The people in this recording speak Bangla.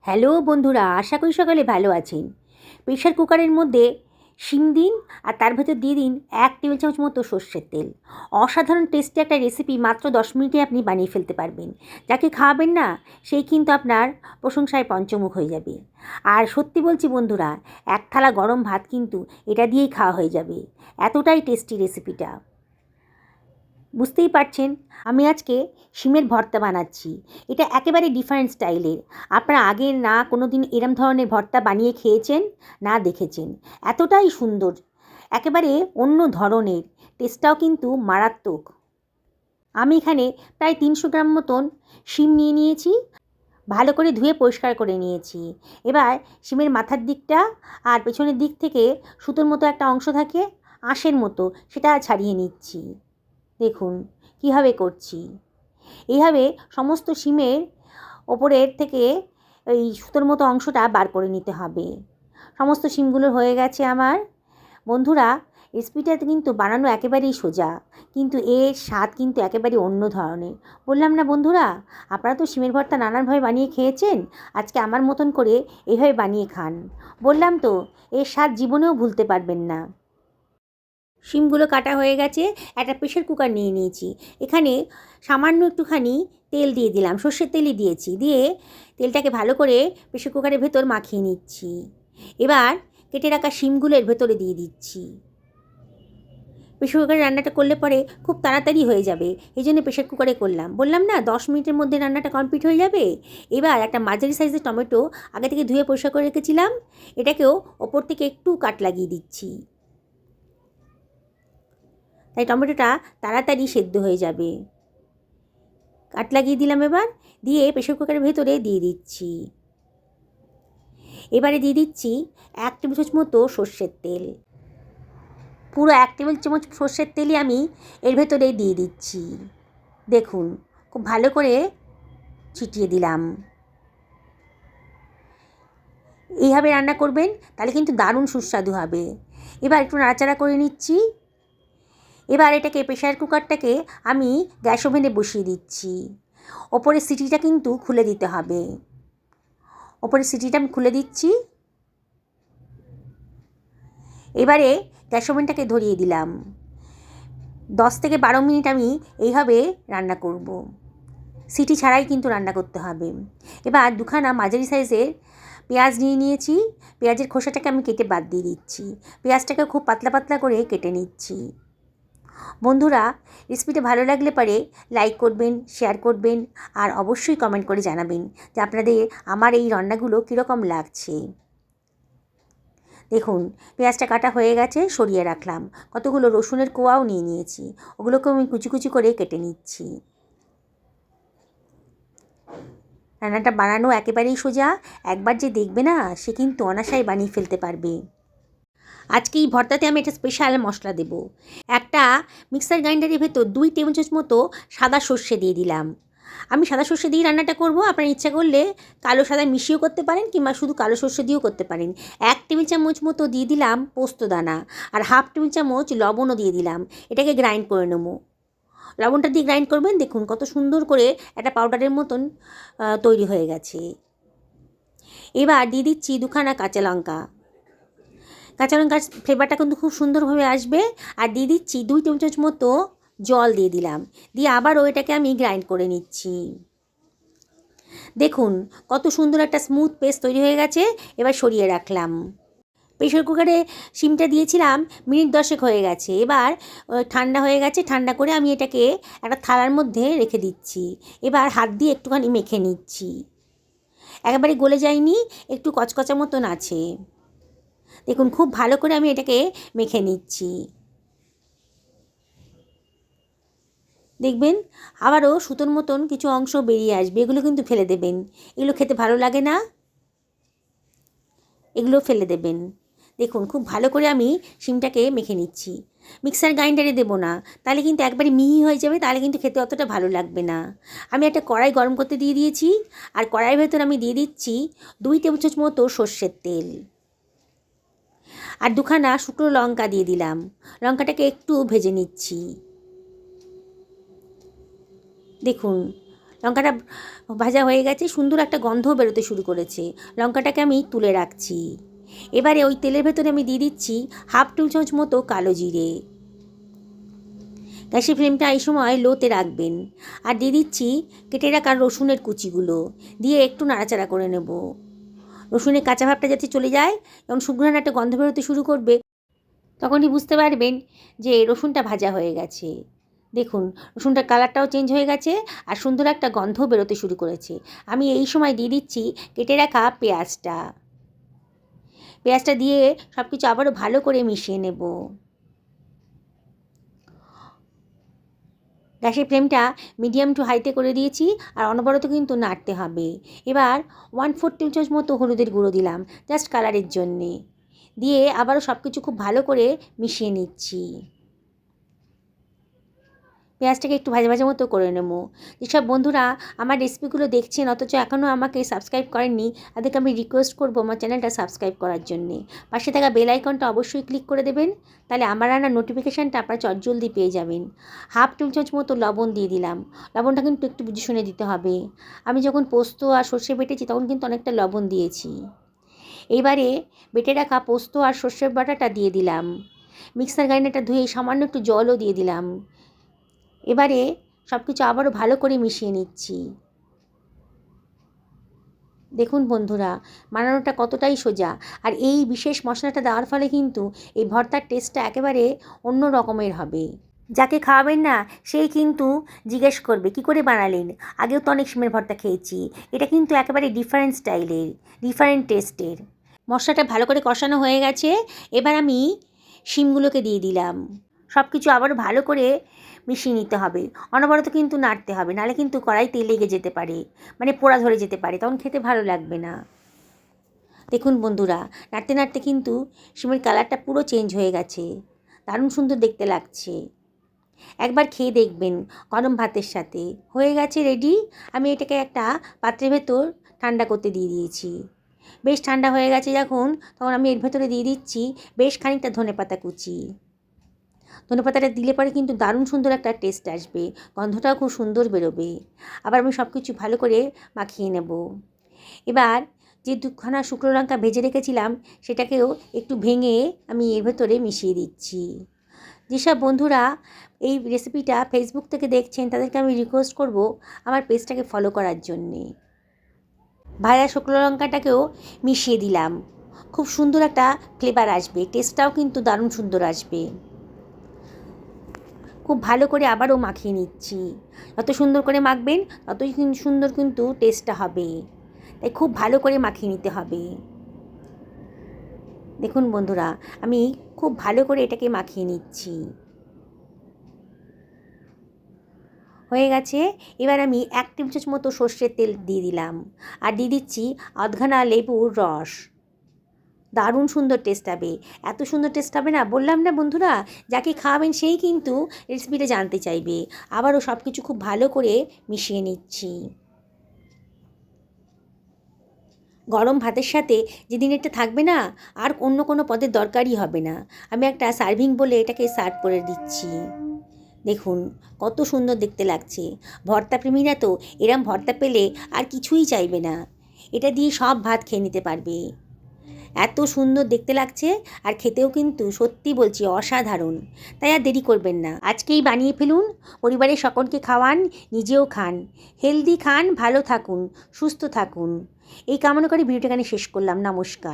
হ্যালো বন্ধুরা, আশা করি সকালে ভালো আছেন। প্রেশার কুকারের মধ্যে শিম দিন আর তার ভেতর দিয়ে দিন 1 টেবিল চামচ মতো সর্ষের তেল। অসাধারণ টেস্টি একটা রেসিপি মাত্র 10 মিনিটে আপনি বানিয়ে ফেলতে পারবেন। যাকে খাওয়াবেন না সেই কিন্তু আপনার প্রশংসায় পঞ্চমুখ হয়ে যাবে। আর সত্যি বলছি বন্ধুরা, এক থালা গরম ভাত কিন্তু এটা দিয়েই খাওয়া হয়ে যাবে, এতটাই টেস্টি রেসিপিটা। বুঝতেই পারছেন, আমি আজকে শিমের ভর্তা বানাচ্ছি। এটা একেবারে ডিফারেন্ট স্টাইলের। আপনারা আগে না কোনো দিন এরম ধরনের ভর্তা বানিয়ে খেয়েছেন, না দেখেছেন। এতটাই সুন্দর, একেবারে অন্য ধরনের, টেস্টটাও কিন্তু মারাত্মক। আমি এখানে প্রায় 300 গ্রাম মতন শিম নিয়ে নিয়েছি। ভালো করে ধুয়ে পরিষ্কার করে নিয়েছি। এবার শিমের মাথার দিকটা আর পেছনের দিক থেকে সুতোর মতো একটা অংশ থাকে, আঁশের মতো, সেটা ছাড়িয়ে নিচ্ছি। দেখুন কীভাবে করছি। এইভাবে সমস্ত শিমের ওপরের থেকে ওই সুতোর মতো অংশটা বার করে নিতে হবে। সমস্ত শিমগুলো হয়ে গেছে আমার। বন্ধুরা, রেসিপিটা কিন্তু বানানো একেবারেই সোজা, কিন্তু এর স্বাদ কিন্তু একেবারে অন্য ধরনের। বললাম না বন্ধুরা, আপনারা তো শিমের ভর্তা নানানভাবে বানিয়ে খেয়েছেন, আজকে আমার মতন করে এভাবে বানিয়ে খান। বললাম তো, এর স্বাদ জীবনেও ভুলতে পারবেন না। শিমগুলো কাটা হয়ে গেছে। একটা প্রেশার কুকার নিয়ে নিয়েছি। এখানে সামান্য একটুখানি তেল দিয়ে দিলাম, সর্ষের তেলই দিয়েছি। দিয়ে তেলটাকে ভালো করে প্রেশার কুকারের ভেতর মাখিয়ে নিচ্ছি। এবার কেটে রাখা শিমগুলো এর ভেতরে দিয়ে দিচ্ছি। প্রেশার কুকারে রান্নাটা করলে পরে খুব তাড়াতাড়ি হয়ে যাবে, এই জন্য প্রেশার কুকারে করলাম। বললাম না 10 মিনিটের মধ্যে রান্নাটা কমপ্লিট হয়ে যাবে। এবার একটা মাঝারি সাইজের টমেটো আগে থেকে ধুয়ে পরিষ্কার করে রেখেছিলাম, এটাকেও ওপর থেকে একটু কাট লাগিয়ে দিচ্ছি, তাই টমেটোটা তাড়াতাড়ি সেদ্ধ হয়ে যাবে। কাট লাগিয়ে দিলাম। এবার দিয়ে প্রেশার কুকারের ভেতরে দিয়ে দিচ্ছি। এবারে দিয়ে দিচ্ছি 1 টেবিল চামচ মতো সর্ষের তেল। পুরো 1 টেবিল চামচ সর্ষের তেলই আমি এর ভেতরে দিয়ে দিচ্ছি। দেখুন খুব ভালো করে ছিটিয়ে দিলাম। এইভাবে রান্না করবেন, তাহলে কিন্তু দারুণ সুস্বাদু হবে। এবার একটু নাড়াচাড়া করে নিচ্ছি। এবার এটাকে, প্রেশার কুকারটাকে আমি গ্যাস ওভেনে বসিয়ে দিচ্ছি। ওপরের সিটিটা কিন্তু খুলে দিতে হবে। ওপরের সিটিটা আমি খুলে দিচ্ছি। এবারে গ্যাস ওভেনটাকে ধরিয়ে দিলাম। 10 থেকে 12 মিনিট আমি এইভাবে রান্না করব। সিটি ছাড়াই কিন্তু রান্না করতে হবে। এবার দুখানা মাঝারি সাইজের পেঁয়াজ নিয়ে নিয়েছি। পেঁয়াজের খোসাটাকে আমি কেটে বাদ দিয়ে দিচ্ছি। পেঁয়াজটাকে খুব পাতলা পাতলা করে কেটে নিচ্ছি। বন্ধুরা, রেসিপিটা ভালো লাগলে পরে লাইক করবেন, শেয়ার করবেন, আর অবশ্যই কমেন্ট করে জানাবেন যে আপনাদের আমার এই রান্নাগুলো কীরকম লাগছে। দেখুন পেঁয়াজটা কাটা হয়ে গেছে, সরিয়ে রাখলাম। কতগুলো রসুনের কোয়াও নিয়ে নিয়েছি, ওগুলোকে আমি কুচি কুচি করে কেটে নিচ্ছি। রান্নাটা বানানো একেবারেই সোজা। একবার যে দেখবে না, সে কিন্তু অনায়াসেই বানিয়ে ফেলতে পারবে। আজকে এই ভর্তাতে আমি একটা স্পেশাল মশলা দেব। একটা মিক্সার গ্রাইন্ডারের ভেতর 2 টেবিল চামচ মতো সাদা সর্ষে দিয়ে দিলাম। আমি সাদা সর্ষে দিয়ে রান্নাটা করব, আপনার ইচ্ছা করলে কালো সাদা মিশিয়েও করতে পারেন, কিংবা শুধু কালো সর্ষে দিয়েও করতে পারেন। 1 টেবিল চামচ মতো দিয়ে দিলাম পোস্তদানা, আর 1/2 টেবিল চামচ লবণও দিয়ে দিলাম। এটাকে গ্রাইন্ড করে নেব। লবণটা দিয়ে গ্রাইন্ড করবেন, দেখুন কত সুন্দর করে একটা পাউডারের মতন তৈরি হয়ে গেছে। এবার দিয়ে দিচ্ছি 2খানা কাঁচা লঙ্কা। কাঁচা লঙ্কার ফ্লেভারটা কিন্তু খুব সুন্দরভাবে আসবে। আর দিয়ে দিচ্ছি 2 টেবিল চামচ মতো জল দিয়ে দিলাম। দিয়ে আবারও এটাকে আমি গ্রাইন্ড করে নিচ্ছি। দেখুন কত সুন্দর একটা স্মুথ পেস্ট তৈরি হয়ে গেছে। এবার সরিয়ে রাখলাম। প্রেশার কুকারে শিমটা দিয়েছিলাম, মিনিট 10 হয়ে গেছে। এবার ঠান্ডা হয়ে গেছে। ঠান্ডা করে আমি এটাকে একটা থালার মধ্যে রেখে দিচ্ছি। এবার হাত দিয়ে একটুখানি মেখে নিচ্ছি। একেবারে গলে যায়নি, একটু কচকচা মতন আছে। দেখুন খুব ভালো করে আমি এটাকে মেখে নিচ্ছি। দেখবেন আবারও সুতোর মতন কিছু অংশ বেরিয়ে আসবে, এগুলো কিন্তু ফেলে দেবেন। এগুলো খেতে ভালো লাগে না, এগুলো ফেলে দেবেন। দেখুন খুব ভালো করে আমি শিমটাকে মেখে নিচ্ছি। মিক্সার গ্রাইন্ডারে দেবো না, তাহলে কিন্তু একবারে মিহি হয়ে যাবে, তাহলে কিন্তু খেতে অতটা ভালো লাগবে না। আমি একটা কড়াই গরম করতে দিয়ে দিয়েছি, আর কড়াইয়ের ভেতর আমি দিয়ে দিচ্ছি 2 টেবিল চামচ মতো সর্ষের তেল, আর 2খানা শুকনো লঙ্কা দিয়ে দিলাম। লঙ্কাটাকে একটু ভেজে নিচ্ছি। দেখুন লঙ্কাটা ভাজা হয়ে গেছে, সুন্দর একটা গন্ধও বেরোতে শুরু করেছে। লঙ্কাটাকে আমি তুলে রাখছি। এবারে ওই তেলের ভেতরে আমি দিয়ে দিচ্ছি 1/2 টেবিল চামচ মতো কালো জিরে। গ্যাসের ফ্লেমটা এই সময় লোতে রাখবেন। আর দিয়ে দিচ্ছি কেটে রাখা রসুনের কুচিগুলো, দিয়ে একটু নাড়াচাড়া করে নেব। রসুনের কাঁচা ভাবটা যাতে চলে যায়, এবং শুকনো একটা গন্ধ বেরোতে শুরু করবে, তখনই বুঝতে পারবেন যে রসুনটা ভাজা হয়ে গেছে। দেখুন, রসুনটার কালারটাও চেঞ্জ হয়ে গেছে আর সুন্দর একটা গন্ধও বেরোতে শুরু করেছে। আমি এই সময় দিয়ে দিচ্ছি কেটে রাখা পেঁয়াজটা। পেঁয়াজটা দিয়ে সব কিছু আবারও ভালো করে মিশিয়ে নেব। গ্যাসের ফ্লেমটা মিডিয়াম টু হাইতে করে দিয়েছি, আর অনবরত কিন্তু নাড়তে হবে। এবার 1/4 টেবিল চামচ মতো হলুদের গুঁড়ো দিলাম, জাস্ট কালারের জন্যে। দিয়ে আবারও সব কিছু খুব ভালো করে মিশিয়ে নিচ্ছি। পেঁয়াজটাকে একটু ভাজা ভাজা মতো করে নেবো। যেসব বন্ধুরা আমার রেসিপিগুলো দেখছেন অথচ এখনও আমাকে সাবস্ক্রাইব করেননি, তাদেরকে আমি রিকোয়েস্ট করবো আমার চ্যানেলটা সাবস্ক্রাইব করার জন্যে। পাশে থাকা বেল আইকনটা অবশ্যই ক্লিক করে দেবেন, তাহলে আমার রান্নার নোটিফিকেশানটা আপনারা চটজলদি পেয়ে যাবেন। 1/2 টেবিল চামচ মতো লবণ দিয়ে দিলাম। লবণটা কিন্তু একটু বুঝে শুনে দিতে হবে। আমি যখন পোস্ত আর সর্ষে বেটেছি তখন কিন্তু অনেকটা লবণ দিয়েছি। এইবারে বেটে রাখা পোস্ত আর সর্ষের বাটাটা দিয়ে দিলাম। মিক্সার গ্রাইন্ডারটা ধুয়ে সামান্য একটু জলও দিয়ে দিলাম। এবারে সব কিছু আবারও ভালো করে মিশিয়ে নিচ্ছি। দেখুন বন্ধুরা, বানানোটা কতটাই সোজা। আর এই বিশেষ মশলাটা দেওয়ার ফলে কিন্তু এই ভর্তার টেস্টটা একেবারে অন্য রকমের হবে। যাকে খাওয়াবেন না সেই কিন্তু জিজ্ঞেস করবে কী করে বানালেন, আগেও তো অনেক শিমের ভর্তা খেয়েছি। এটা কিন্তু একেবারে ডিফারেন্ট স্টাইলের, ডিফারেন্ট টেস্টের। মশলাটা ভালো করে কষানো হয়ে গেছে। এবার আমি শিমগুলোকে দিয়ে দিলাম। সব কিছু আবারও ভালো করে মিশিয়ে নিতে হবে। অনবরত কিন্তু নাড়তে হবে, নাহলে কিন্তু কড়াইতে লেগে যেতে পারে, মানে পোড়া ধরে যেতে পারে, তখন খেতে ভালো লাগবে না। দেখুন বন্ধুরা, নাড়তে নাড়তে কিন্তু শিমের কালারটা পুরো চেঞ্জ হয়ে গেছে, দারুণ সুন্দর দেখতে লাগছে। একবার খেয়ে দেখবেন গরম ভাতের সাথে। হয়ে গেছে রেডি। আমি এটাকে একটা পাত্রের ভেতর ঠান্ডা করতে দিয়ে দিয়েছি। বেশ ঠান্ডা হয়ে গেছে যখন, তখন আমি এর ভেতরে দিয়ে দিচ্ছি বেশ খানিকটা ধনেপাতা কুচি। ধনেপাতাটা দিলে পরে কিন্তু দারুণ সুন্দর একটা টেস্ট আসবে, গন্ধটাও খুব সুন্দর বেরোবে। আবার আমি সব কিছু ভালো করে মাখিয়ে নেব। এবার যে 2খানা শুকনো লঙ্কা ভেজে রেখেছিলাম সেটাকেও একটু ভেঙে আমি এর ভেতরে মিশিয়ে দিচ্ছি। যেসব বন্ধুরা এই রেসিপিটা ফেসবুক থেকে দেখছেন তাদেরকে আমি রিকোয়েস্ট করব আমার পেজটাকে ফলো করার জন্যে। ভাজা শুকনো লঙ্কাটাকেও মিশিয়ে দিলাম। খুব সুন্দর একটা ফ্লেভার আসবে, টেস্টটাও কিন্তু দারুণ সুন্দর আসবে। খুব ভালো করে আবারও মাখিয়ে নিচ্ছি। যত সুন্দর করে মাখবেন ততই সুন্দর কিন্তু টেস্টটা হবে, তাই খুব ভালো করে মাখিয়ে নিতে হবে। দেখুন বন্ধুরা, আমি খুব ভালো করে এটাকে মাখিয়ে নিচ্ছি। হয়ে গেছে। এবার আমি 1 টেবিল চামচ মতো সর্ষের তেল দিয়ে দিলাম, আর দিয়ে দিচ্ছি আধখানা লেবুর রস। দারুণ সুন্দর টেস্ট হবে। এত সুন্দর টেস্ট হবে না, বললাম না বন্ধুরা, যাকে খাওয়াবেন সেই কিন্তু রেসিপিটা জানতে চাইবে। আবারও সব কিছু খুব ভালো করে মিশিয়ে নিচ্ছি। গরম ভাতের সাথে যেদিন এটা থাকবে না, আর অন্য কোনো পদের দরকারই হবে না। আমি একটা সার্ভিং বলে এটাকে সার্ভ করে দিচ্ছি। দেখুন কত সুন্দর দেখতে লাগছে। ভর্তা প্রেমীরা তো এরম ভর্তা পেলে আর কিছুই চাইবে না, এটা দিয়ে সব ভাত খেয়ে নিতে পারবে। এত সুন্দর দেখতে লাগছে, আর খেতেও কিন্তু সত্যি বলছি অসাধারণ। তাই আর দেরি করবেন না, আজকেই বানিয়ে ফেলুন, পরিবারের সকলকে খাওয়ান, নিজেও খান। হেলদি খান, ভালো থাকুন, সুস্থ থাকুন, এই কামনা করে ভিডিওটা এখানে শেষ করলাম। নমস্কার।